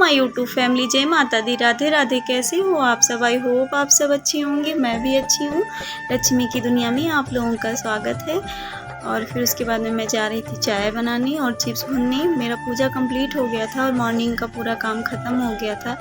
My YouTube family, जय माता दी, राधे राधे। कैसे हो आप सब? आई होप आप सब अच्छी होंगे। मैं भी अच्छी हूँ। लक्ष्मी की दुनिया में आप लोगों का स्वागत है। और फिर उसके बाद में मैं जा रही थी चाय बनाने और चिप्स भूनने। मेरा पूजा कंप्लीट हो गया था और मॉर्निंग का पूरा काम ख़त्म हो गया था।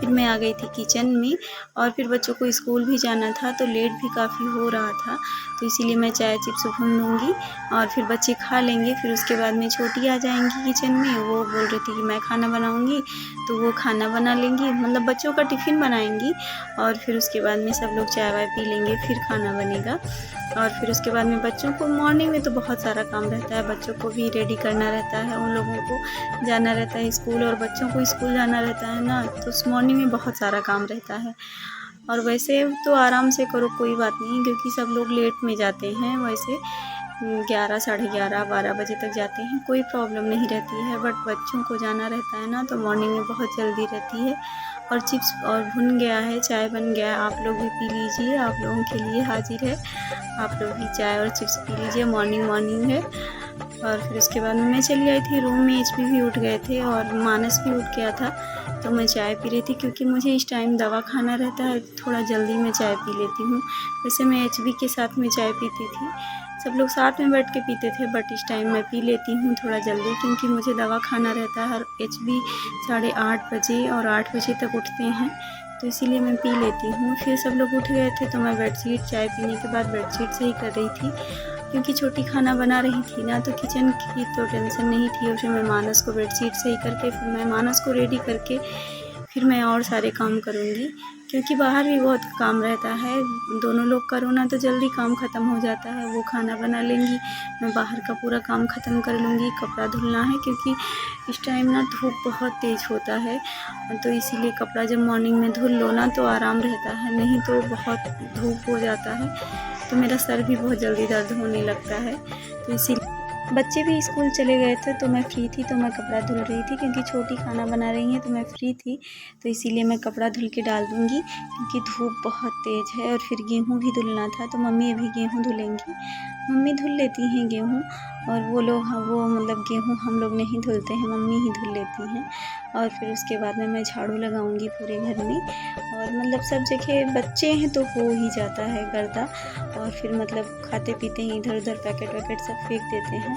फिर मैं आ गई थी किचन में और फिर बच्चों को स्कूल भी जाना था तो लेट भी काफ़ी हो रहा था, तो इसीलिए मैं चाय चिप्स भून लूँगी और फिर बच्चे खा लेंगे। फिर उसके बाद में छोटी आ जाएंगी किचन में, वो बोल रही थी कि मैं खाना बनाऊँगी, तो वो खाना बना लेंगी, मतलब बच्चों का टिफ़िन बनाएंगी और फिर उसके बाद में सब लोग चाय वाय पी लेंगे, फिर खाना बनेगा। और फिर उसके बाद में बच्चों को मॉर्निंग में तो बहुत सारा काम रहता है, बच्चों को भी रेडी करना रहता है, उन लोगों को जाना रहता है स्कूल और बच्चों को स्कूल जाना रहता है ना, तो उस मॉर्निंग में बहुत सारा काम रहता है। और वैसे तो आराम से करो, कोई बात नहीं, क्योंकि सब लोग लेट में जाते हैं, वैसे 11 साढ़े 11 12 बजे तक जाते हैं, कोई प्रॉब्लम नहीं रहती है। बट बच्चों को जाना रहता है ना, तो मॉर्निंग में बहुत जल्दी रहती है। और चिप्स और भुन गया है, चाय बन गया है, आप लोग भी पी लीजिए, आप लोगों के लिए हाजिर है। आप लोग भी चाय और चिप्स पी लीजिए, मॉर्निंग है। और फिर उसके बाद मैं चली आई थी रूम में, एचपी भी उठ गए थे और मानस भी उठ गया था, तो मैं चाय पी रही थी क्योंकि मुझे इस टाइम दवा खाना रहता है, थोड़ा जल्दी मैं चाय पी लेती हूँ। वैसे मैं एचबी के साथ में चाय पीती थी, सब लोग साथ में बैठ के पीते थे, बट इस टाइम मैं पी लेती हूँ थोड़ा जल्दी, क्योंकि मुझे दवा खाना रहता है। हर एचबी 8:30 बजे और 8 बजे तक उठते हैं, तो इसीलिए मैं पी लेती हूँ। फिर सब लोग उठ गए थे तो मैं बेडशीट, चाय पीने के बाद बेडशीट सही कर रही थी, क्योंकि छोटी खाना बना रही थी ना, तो किचन की तो टेंशन नहीं थी। और फिर मैं मानस को बेडशीट सही करके, फिर मैं मानस को रेडी करके, फिर मैं और सारे काम करूँगी, क्योंकि बाहर भी बहुत काम रहता है। दोनों लोग करो ना तो जल्दी काम ख़त्म हो जाता है। वो खाना बना लेंगी, मैं बाहर का पूरा काम ख़त्म कर लूँगी। कपड़ा धुलना है क्योंकि इस टाइम ना धूप बहुत तेज़ होता है, तो इसीलिए कपड़ा जब मॉर्निंग में धुल लो ना तो आराम रहता है, नहीं तो बहुत धूप हो जाता है, तो मेरा सर भी बहुत जल्दी दर्द होने लगता है। तो इसीलिए बच्चे भी स्कूल चले गए थे तो मैं फ्री थी, तो मैं कपड़ा धुल रही थी, क्योंकि छोटी खाना बना रही है तो मैं फ्री थी, तो इसीलिए मैं कपड़ा धुल के डाल दूँगी, क्योंकि धूप बहुत तेज़ है। और फिर गेहूँ भी धुलना था, तो मम्मी अभी गेहूँ धुलेंगी, मम्मी धुल लेती हैं गेहूँ, और वो लोग, हाँ, वो मतलब गेहूँ हम लोग नहीं धुलते हैं, मम्मी ही धुल लेती हैं। और फिर उसके बाद में मैं झाड़ू लगाऊंगी पूरे घर में, और मतलब सब जगह बच्चे हैं तो हो ही जाता है गर्दा, और फिर मतलब खाते पीते ही इधर उधर पैकेट वैकेट सब फेंक देते हैं,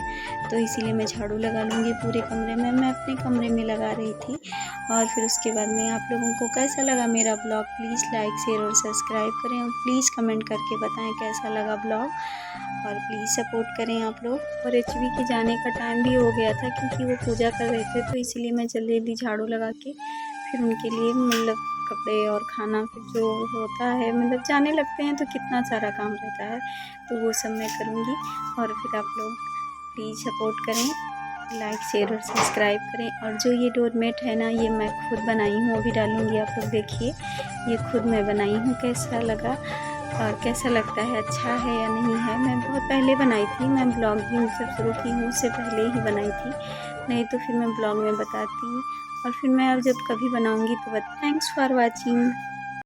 तो इसीलिए मैं झाड़ू लगा लूँगी पूरे कमरे में। मैं अपने कमरे में लगा रही थी। और फिर उसके बाद में आप लोगों को कैसा लगा मेरा ब्लॉग, प्लीज़ लाइक शेयर और सब्सक्राइब करें, और प्लीज़ कमेंट करके बताएं कैसा लगा ब्लॉग, और प्लीज़ सपोर्ट करें आप लोग। और एचबी के जाने का टाइम भी हो गया था, क्योंकि वो पूजा कर रहे थे, तो इसीलिए मैं जल्दी जल्दी झाड़ू लगा के फिर उनके लिए मतलब कपड़े और खाना फिर जो होता है, मतलब जाने लगते हैं तो कितना सारा काम रहता है, तो वो सब मैं करूँगी। और फिर आप लोग प्लीज़ सपोर्ट करें, लाइक शेयर और सब्सक्राइब करें। और जो ये डोरमेट है ना, ये मैं खुद बनाई हूँ, अभी डालूँगी, आप लोग देखिए, ये खुद मैं बनाई हूँ। कैसा लगा और कैसा लगता है, अच्छा है या नहीं है? मैं बहुत पहले बनाई थी, मैं ब्लॉगिंग जब शुरू की हूँ उससे पहले ही बनाई थी, नहीं तो फिर मैं ब्लॉग में बताती। और फिर मैं अब जब कभी बनाऊँगी तो थैंक्स फॉर वॉचिंग।